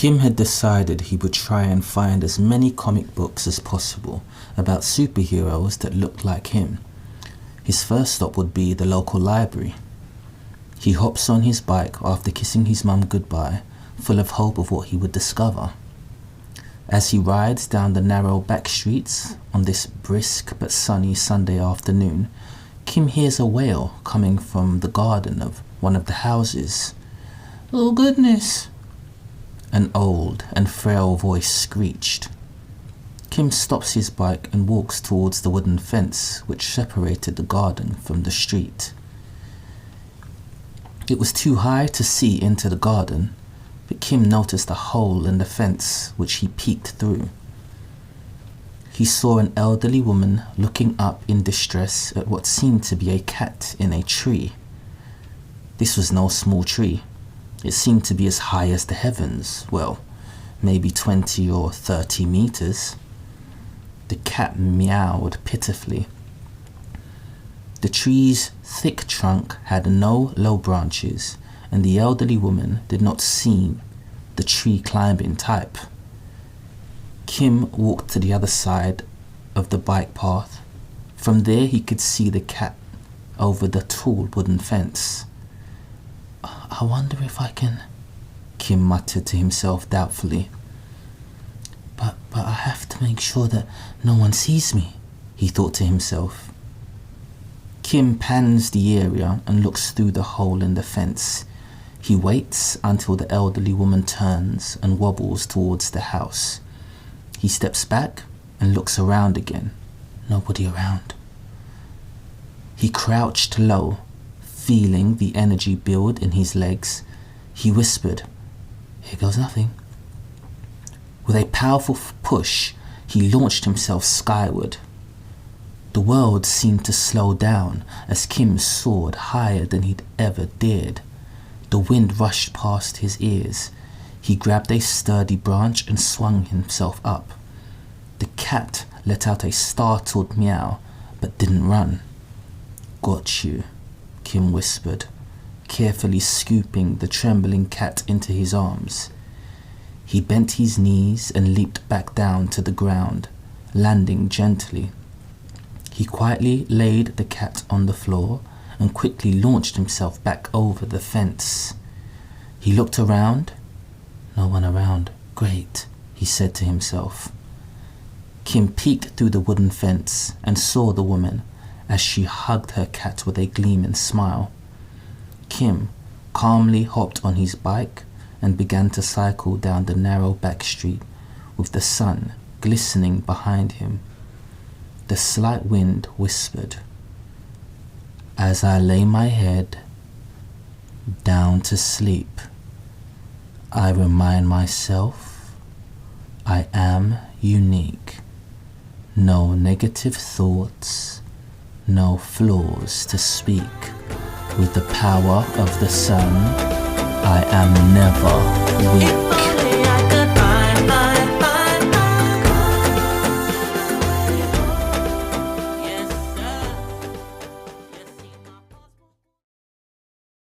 Kim had decided he would try and find as many comic books as possible about superheroes that looked like him. His first stop would be the local library. He hops on his bike after kissing his mum goodbye, full of hope of what he would discover. As he rides down the narrow back streets on this brisk but sunny Sunday afternoon, Kim hears a wail coming from the garden of one of the houses. "Oh goodness!" an old and frail voice screeched. Kim stops his bike and walks towards the wooden fence which separated the garden from the street. It was too high to see into the garden, but Kim noticed a hole in the fence which he peeked through. He saw an elderly woman looking up in distress at what seemed to be a cat in a tree. This was no small tree. It seemed to be as high as the heavens, well, maybe 20 or 30 meters. The cat meowed pitifully. The tree's thick trunk had no low branches, and the elderly woman did not seem the tree climbing type. Kim walked to the other side of the bike path. From there he could see the cat over the tall wooden fence. "I wonder if I can," Kim muttered to himself doubtfully. But I have to make sure that no one sees me," he thought to himself. Kim pans the area and looks through the hole in the fence. He waits until the elderly woman turns and wobbles towards the house. He steps back and looks around again. Nobody around. He crouched low, feeling the energy build in his legs. He whispered, "Here goes nothing." With a powerful push, he launched himself skyward. The world seemed to slow down as Kim soared higher than he'd ever dared. The wind rushed past his ears. He grabbed a sturdy branch and swung himself up. The cat let out a startled meow, but didn't run. "Got you," Kim whispered, carefully scooping the trembling cat into his arms. He bent his knees and leaped back down to the ground, landing gently. He quietly laid the cat on the floor and quickly launched himself back over the fence. He looked around. No one around. Great, he said to himself. Kim peeked through the wooden fence and saw the woman as she hugged her cat with a gleaming smile. Kim calmly hopped on his bike and began to cycle down the narrow back street with the sun glistening behind him. The slight wind whispered, "As I lay my head down to sleep, I remind myself I am unique. No negative thoughts, no flaws to speak. With the power of the sun, I am never weak."